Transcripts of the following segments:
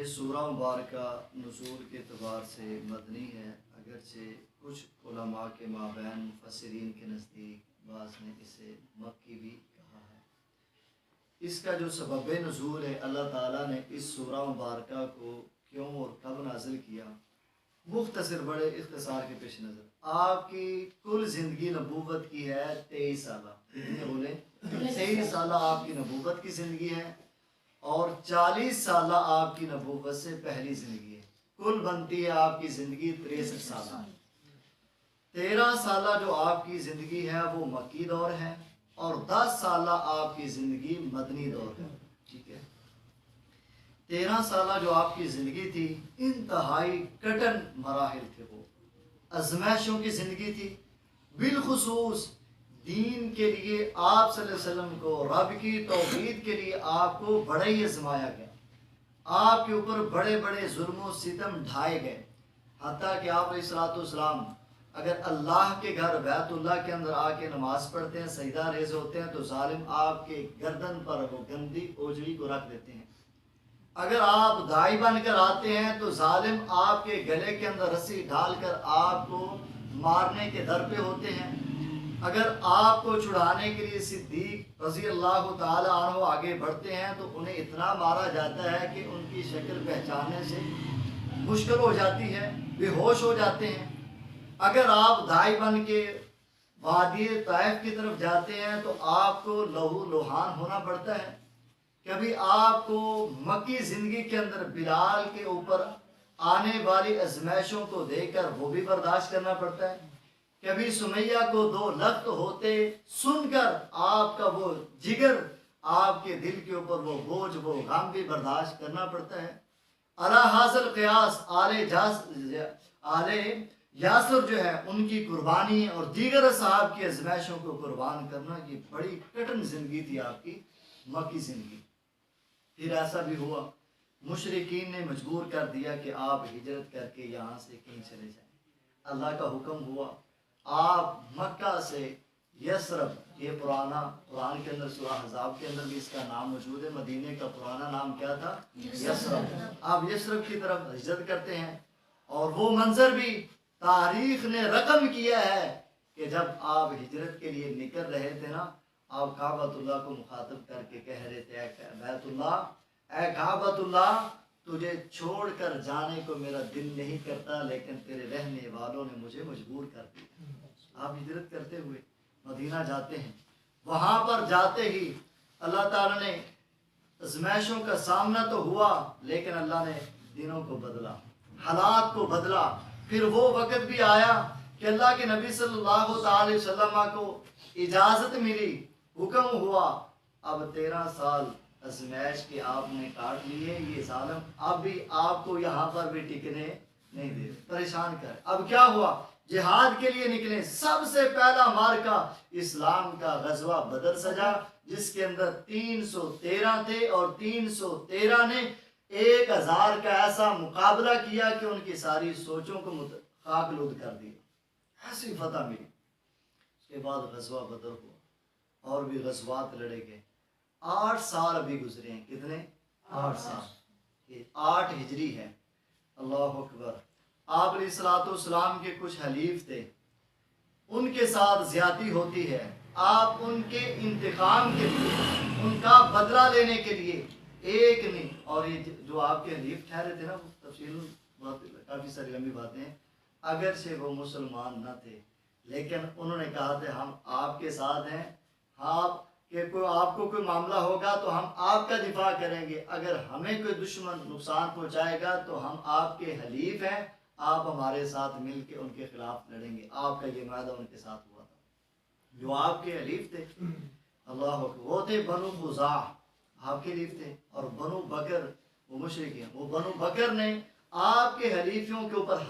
یہ سورہ مبارکہ نزول کے اعتبار سے مدنی ہے، اگرچہ کچھ علماء کے مابین مفسرین کے نزدیک بعض نے اسے مکی بھی کہا ہے۔ اس کا جو سبب نزول ہے، اللہ تعالیٰ نے اس سورہ مبارکہ کو کیوں اور کب نازل کیا، مختصر بڑے اختصار کے پیش نظر آپ کی کل زندگی نبوت کی ہے 23 سالہ، کتنے بولے 23 سالہ آپ کی نبوت کی زندگی ہے، اور 40 سالہ آپ کی نبوت سے پہلی زندگی ہے، کل بنتی ہے آپ کی زندگی 63 سالہ۔ 13 سالہ جو آپ کی زندگی ہے وہ مکی دور ہے، اور 10 سالہ آپ کی زندگی مدنی دور ہے، ٹھیک ہے۔ 13 سالہ جو آپ کی زندگی تھی انتہائی کٹن مراحل تھے، وہ ازمائشوں کی زندگی تھی، بالخصوص دین کے لیے آپ صلی اللہ علیہ وسلم کو، رب کی توحید کے لیے آپ کو بڑا ہی آزمایا گیا، آپ کے اوپر بڑے بڑے ظلم و ستم ڈھائے گئے، حتیٰ کہ آپ علیہ السلام اگر اللہ کے گھر بیت اللہ کے اندر آ کے نماز پڑھتے ہیں، سجدہ ریز ہوتے ہیں، تو ظالم آپ کے گردن پر وہ گندی اوجڑی کو رکھ دیتے ہیں۔ اگر آپ دائی بن کر آتے ہیں تو ظالم آپ کے گلے کے اندر رسی ڈال کر آپ کو مارنے کے در پہ ہوتے ہیں۔ اگر آپ کو چھڑانے کے لیے صدیق رضی اللہ تعالی عنہ آگے بڑھتے ہیں تو انہیں اتنا مارا جاتا ہے کہ ان کی شکل پہچاننے سے مشکل ہو جاتی ہے، بے ہوش ہو جاتے ہیں۔ اگر آپ دائی بن کے وادی طائف کی طرف جاتے ہیں تو آپ کو لہو لوہان ہونا پڑتا ہے۔ کبھی آپ کو مکی زندگی کے اندر بلال کے اوپر آنے والی ازمائشوں کو دیکھ کر وہ بھی برداشت کرنا پڑتا ہے۔ کبھی سمیہ کو 2 لخت ہوتے سن کر آپ کا وہ جگر، آپ کے دل کے اوپر وہ بوجھ، وہ غم بھی برداشت کرنا پڑتا ہے۔ علی حاصل قیاس آل یاسر جو ہے ان کی قربانی اور دیگر اصحاب کی ازمائشوں کو قربان کرنا، یہ بڑی کٹن زندگی تھی آپ کی مکی زندگی۔ پھر ایسا بھی ہوا، مشرکین نے مجبور کر دیا کہ آپ ہجرت کر کے یہاں سے کہیں چلے جائیں۔ اللہ کا حکم ہوا، آپ مکہ سے یثرب، یہ پرانا قرآن کے اندر سورہ احزاب کے اندر بھی اس کا نام موجود ہے، مدینے کا پرانا نام کیا تھا؟ یثرب۔ آپ یثرب کی طرف ہجرت کرتے ہیں، اور وہ منظر بھی تاریخ نے رقم کیا ہے کہ جب آپ ہجرت کے لیے نکل رہے تھے نا، آپ کعبۃ اللہ کو مخاطب کر کے کہہ رہے تھے، اے بیت اللہ، اے کعبۃ اللہ، تجھے چھوڑ کر جانے کو میرا دل نہیں کرتا، لیکن تیرے رہنے والوں نے مجھے مجبور کر دیا۔ آپ ہجرت کرتے ہوئے مدینہ جاتے ہیں، وہاں پر جاتے ہی اللہ تعالیٰ نے ازمائشوں کا سامنا تو ہوا، لیکن اللہ نے دنوں کو بدلا، حالات کو بدلا۔ پھر وہ وقت بھی آیا کہ اللہ کے نبی صلی اللہ تعالی وسلم کو اجازت ملی، حکم ہوا، اب 13 سال ازمائش کے آپ نے کاٹ لیے، یہ ظالم اب بھی آپ کو یہاں پر بھی ٹکنے نہیں دے، پریشان کر۔ اب کیا ہوا؟ جہاد کے لیے نکلے، سب سے پہلا مارکہ اسلام کا غزوہ بدر سجا، جس کے اندر 313 تھے، اور 313 نے 1000 کا ایسا مقابلہ کیا کہ ان کی ساری سوچوں کو خاک لود کر دیا، ایسی فتح ملی۔ اس کے بعد غزوہ بدر ہوا، اور بھی غزوات لڑے گئے، 8 سال ابھی گزرے ہیں، کتنے؟ 8 سال، یہ 8 ہجری ہے، اللہ اکبر۔ آپ علیہ السلام کے کچھ حلیف تھے، ان کے ساتھ زیادتی ہوتی ہے، آپ ان کے انتقام کے لیے، ان کا بدلہ لینے کے لیے ایک نہیں، اور یہ جو آپ کے حلیف ٹھہرے تھے نا، وہ تفصیل کافی ساری لمبی باتیں ہیں، اگرچہ وہ مسلمان نہ تھے، لیکن انہوں نے کہا تھا ہم آپ کے ساتھ ہیں، آپ کو کوئی معاملہ ہوگا تو ہم آپ کا دفاع کریں گے، اگر ہمیں کوئی دشمن نقصان پہنچائے گا تو ہم آپ کے حلیف ہیں، آپ ہمارے ساتھ مل کے ان کے خلاف لڑیں گے۔ آپ کا یہ معاہدہ ان کے ساتھ ہوا تھا، جو آپ کے حلیف تھے، اللہ اکبر، وہ تھے بنو خزاع، آپ کے حلیف تھے، اور بنو بکر وہ مشرک ہیں، وہ بنو بکر نے آپ کے حلیفوں کے اوپر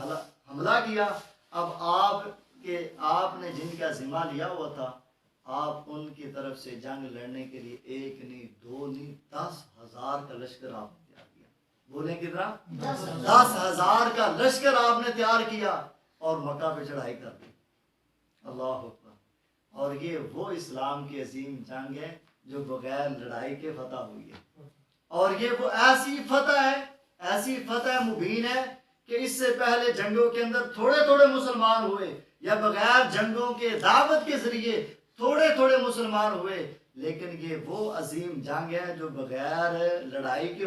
حملہ کیا۔ اب آپ نے جن کا ذمہ لیا ہوا تھا، آپ ان کی طرف سے جنگ لڑنے کے لیے 1 نہیں 2 نہیں 10,000 کا لشکر آپ نے تیار کیا۔ بولیں کتنا؟ 10,000 کا لشکر آپ نے تیار کیا، اور مکہ پہ چڑھائی کر دی، اللہ اکبر۔ اور یہ وہ اسلام کی عظیم جنگ ہے جو بغیر لڑائی کے فتح ہوئی ہے، اور یہ وہ ایسی فتح ہے ایسی فتح مبین ہے کہ اس سے پہلے جنگوں کے اندر تھوڑے تھوڑے مسلمان ہوئے یا بغیر جنگوں کے دعوت کے ذریعے تھوڑے تھوڑے مسلمان ہوئے، لیکن یہ وہ عظیم جنگ ہے جو بغیر لڑائی کے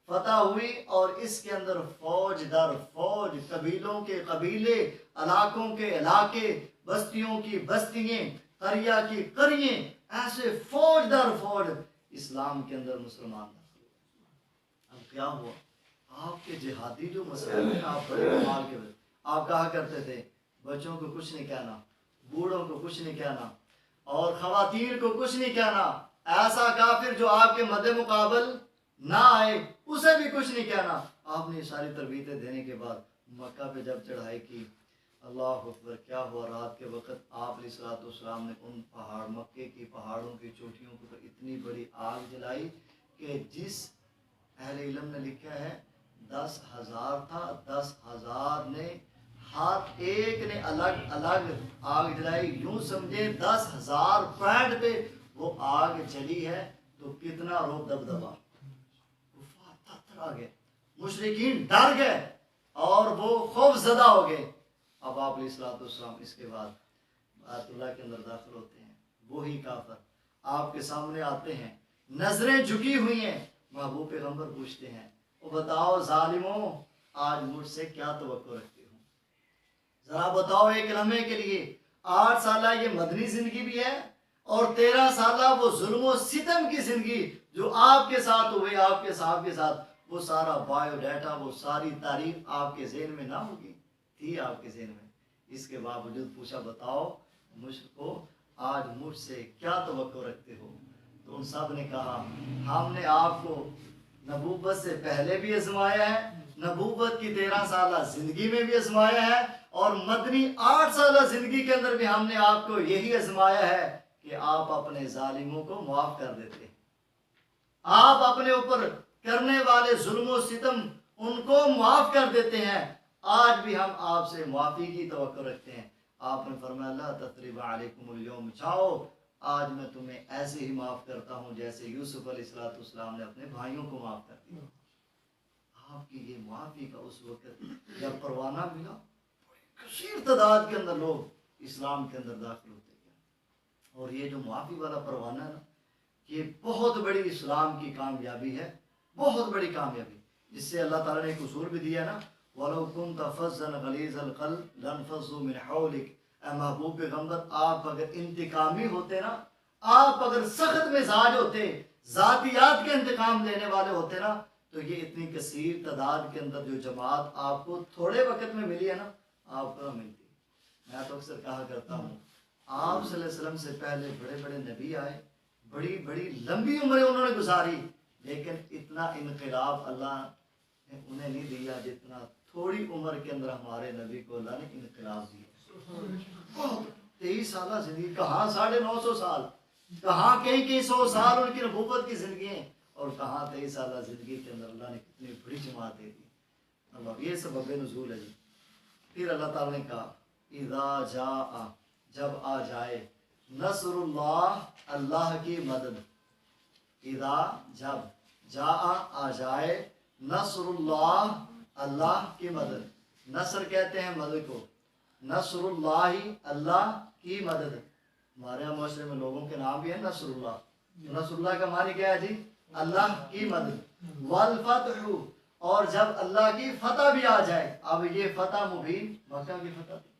فتح ہوئی، اور اس کے اندر فوج در فوج، قبیلوں کے قبیلے، علاقوں کے علاقے، بستیوں کی بستیاں، قریہ کی قریے، ایسے فوج در فوج اسلام کے اندر مسلمان داخل ہوئے۔ اب کیا ہوا؟ آپ کے جہادی جو مسائل ہیں، آپ بڑے کمال کے آپ کہا کرتے تھے بچوں کو کچھ نہیں کہنا، بوڑھوں کو کچھ نہیں کہنا، اور خواتین کو کچھ نہیں کہنا، ایسا کافر جو آپ کے مد مقابل نہ آئے اسے بھی کچھ نہیں کہنا۔ آپ نے ساری تربیتیں دینے کے بعد مکہ پہ جب چڑھائی کی، اللہ اکبر، کیا ہوا؟ رات کے وقت آپ علیہ الصلوۃ والسلام نے ان پہاڑ مکے کی پہاڑوں کی چوٹیوں پر اتنی بڑی آگ جلائی کہ جس اہل علم نے لکھا ہے 10,000 تھا، 10,000 نے ہاتھ ایک نے الگ الگ آگ جلائی، یوں سمجھے 10,000 پوائنٹ پہ وہ آگ جلی ہے، تو کتنا روب دبدبا، کفار تھر آ گئے، مشرکین ڈر گئے اور وہ خوف زدہ ہو گئے۔ اب آپ علیہ الصلوۃ والسلام اس کے بعد بیت اللہ کے اندر داخل ہوتے ہیں، وہی کافر آپ کے سامنے آتے ہیں، نظریں جھکی ہوئی ہیں، محبوب پیغمبر پوچھتے ہیں وہ بتاؤ ظالموں آج مجھ سے کیا توقع رکھتے ہو؟ ذرا بتاؤ ایک لمحے کے لیے۔ 8 سالہ یہ مدنی زندگی بھی ہے، اور 13 سالہ وہ ظلم و ستم کی زندگی جو آپ کے ساتھ ہوئے، آپ کے صاحب کے ساتھ، وہ سارا بایو ڈیٹا، وہ ساری تاریخ آپ کے ذہن میں نہ ہوگی؟ تھی آپ کے ذہن میں۔ اس کے باوجود پوچھا بتاؤ مجھ کو آج مجھ سے کیا توقع رکھتے ہو؟ تو ان سب نے کہا ہم نے آپ کو نبوت سے پہلے بھی آزمایا ہے، نبوت کی 13 سالہ زندگی میں بھی آزمایا ہے، اور مدنی 8 سالہ زندگی کے اندر بھی ہم نے آپ کو یہی آزمایا ہے کہ آپ اپنے ظالموں کو معاف کر دیتے، آپ اپنے اوپر کرنے والے ظلم و ستم ان کو معاف کر دیتے ہیں۔ آج بھی ہم آپ سے معافی کی توقع رکھتے ہیں۔ آپ نے فرمایا اللہ تثریب علیکم اليوم، جاؤ آج میں تمہیں ایسے ہی معاف کرتا ہوں جیسے یوسف علیہ السلام نے اپنے بھائیوں کو معاف کر دیا۔ آپ کی یہ معافی کا اس وقت جب پروانہ ملا، کثیر تعداد کے اندر لوگ اسلام کے اندر داخل ہوتے گئے، اور یہ جو معافی والا پروانہ ہے نا، یہ بہت بڑی اسلام کی کامیابی ہے، بہت بڑی کامیابی، جس سے اللہ تعالیٰ نے ایک اصول بھی دیا نا، وَلَوْ كُنْتَ فَظًّا غَلِيظَ الْقَلْبِ لَانفَضُّوا مِنْ حَوْلِكَ۔ اے محبوب پیغمبر، آپ اگر انتقامی ہوتے نا، آپ اگر سخت مزاج ہوتے، ذاتیات کے انتقام لینے والے ہوتے نا، تو یہ اتنی کثیر تعداد کے اندر جو جماعت آپ کو تھوڑے وقت میں ملی ہے نا، آپ کو نہ ملتی۔ میں تو اکثر کہا کرتا ہوں آپ صلی اللہ علیہ وسلم سے پہلے بڑے بڑے نبی آئے، بڑی بڑی لمبی عمریں انہوں نے گزاری، لیکن اتنا انقلاب اللہ نے انہیں نہیں دیا جتنا تھوڑی عمر کے اندر ہمارے نبی کو اللہ نے انقلاب دیا۔ 23 سالہ زندگی، کہاں 950 سال، کہاں کئی 100 سال ان کی نبوت کی زندگی ہیں، اور کہاں 23 سالہ زندگی کے اندر اللہ نے کتنی بڑی جماعت دے دی۔ اللہ یہ سبب نزول ہے جی۔ پھر اللہ تعالیٰ نے کہا اذا جاء، جب آ جائے، نصر اللہ، اللہ کی مدد، اذا جب، جاء آ جائے، نصر اللہ، اللہ کی مدد، نصر کہتے ہیں مدد کو، نصر اللہ، اللہ کی مدد۔ ہمارے یہاں معاشرے میں لوگوں کے نام بھی ہیں نصر اللہ، نصر اللہ کا معنی کیا ہے جی؟ اللہ کی مدد، والفتح، اور جب اللہ کی فتح بھی آ جائے۔ اب یہ فتح مبین مکہ کی فتح تھی،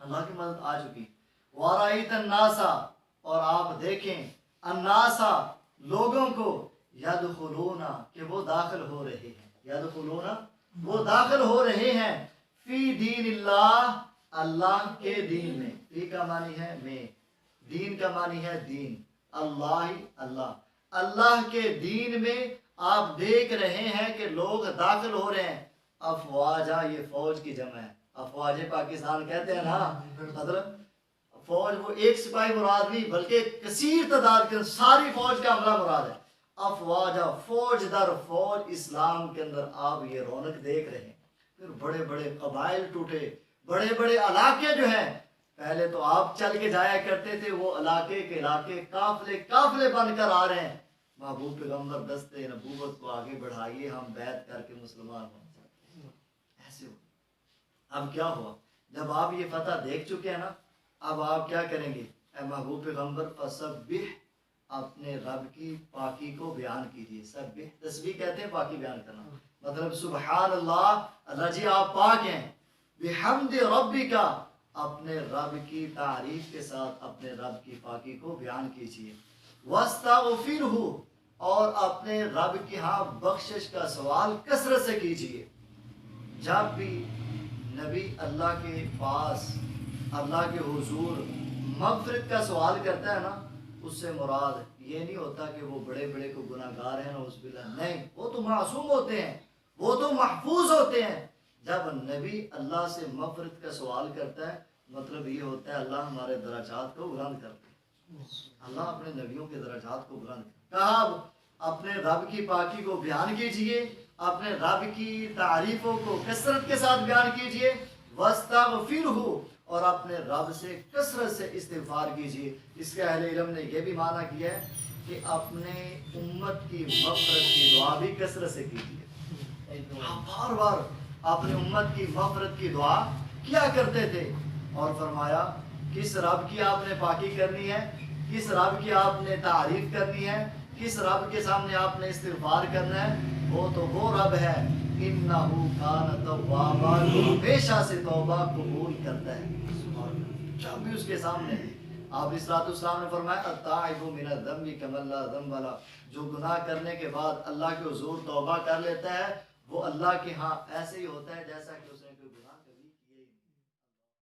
اللہ کی مدد آ چکی۔ وَرَأَيْتَ النَّاسَ، اور آپ دیکھیں، النَّاسَ، لوگوں کو، يَدْخُلُونَ، کہ وہ داخل ہو رہے ہیں، يَدْخُلُونَ، وہ داخل ہو رہے ہیں، فی دین اللہ، اللہ کے دین میں۔ فی کا معنی ہے میں، دین کا معنی ہے دین، اللہ، اللہ، اللہ کے دین میں آپ دیکھ رہے ہیں کہ لوگ داخل ہو رہے ہیں۔ افواجہ، یہ فوج کی جمع ہے، افواج پاکستان کہتے ہیں نا، مطلب فوج وہ ایک سپاہی مراد نہیں بلکہ کثیر تعداد کے ساری فوج کا عملہ مراد ہے۔ افواجہ، فوج در فوج اسلام کے اندر آپ یہ رونق دیکھ رہے ہیں۔ پھر بڑے بڑے قبائل ٹوٹے، بڑے بڑے علاقے جو ہیں، پہلے تو آپ چل کے جایا کرتے تھے، وہ علاقے کے علاقے قافلے قافلے بن کر آ رہے ہیں۔ محبوب پیغمبر دست نبوت کو آگے بڑھائیے، ہم بیعت کر کے مسلمان ہو جاتے ہیں۔ ایسے ہو۔ اب کیا ہوا؟ جب آپ یہ فتح دیکھ چکے ہیں نا، اب آپ کیا کریں گے؟ اے محبوب پیغمبر فسبح، اپنے رب کی پاکی کو بیان کیجیے۔ سبح تسبیح کہتے ہیں پاکی بیان کرنا، مطلب سبحان اللہ، اللہ جی آپ پاک ہیں، بحمد ربک، اپنے رب کی تعریف کے ساتھ اپنے رب کی پاکی کو بیان کیجیے۔ واستغفرہ، اور اپنے رب کی ہاں بخشش کا سوال کثرت سے کیجیے۔ جب بھی نبی اللہ کے پاس، اللہ کے حضور مغفرت کا سوال کرتا ہے نا، اس سے مراد یہ نہیں ہوتا کہ وہ بڑے بڑے کو گناہ گار ہیں، نعوذ باللہ، نہیں، وہ تو معصوم ہوتے ہیں، وہ تو محفوظ ہوتے ہیں۔ جب نبی اللہ سے مغفرت کا سوال کرتا ہے، مطلب یہ ہوتا ہے اللہ ہمارے درجات کو بلند کرتا ہے، اللہ اپنے نبیوں کے درجات کو بلند کرتا ہے۔ کہا اب اپنے رب کی پاکی کو بیان کیجئے، اپنے رب کی تعریفوں کو کثرت کے ساتھ بیان کیجئے، واستغفرہ، اور اپنے رب سے کثرت سے استغفار کیجئے۔ اس کے اہل علم نے یہ بھی معنی کیا ہے کہ اپنے امت کی مغفرت کی دعا بھی کثرت سے کیجئے۔ آپ بار بار اپنے امت کی مغفرت کی دعا کیا کرتے تھے، اور فرمایا کس رب کی آپ نے پاکی کرنی ہے، کس رب کی آپ نے تعریف کرنی ہے، کس رب کے سامنے آپ نے استغفار کرنا ہے، وہ تو وہ رب ہے، انہو کان توابا، ہمیشہ سے توبہ قبول کرتا ہے۔ جب بھی اس کے سامنے آپ علیہ السلام نے فرمایا التائب من الذنب کمن لا ذنب لہ، جو گناہ کرنے کے بعد اللہ کے حضور توبہ کر لیتا ہے، وہ اللہ کے ہاں ایسے ہی ہوتا ہے جیسا کہ اسے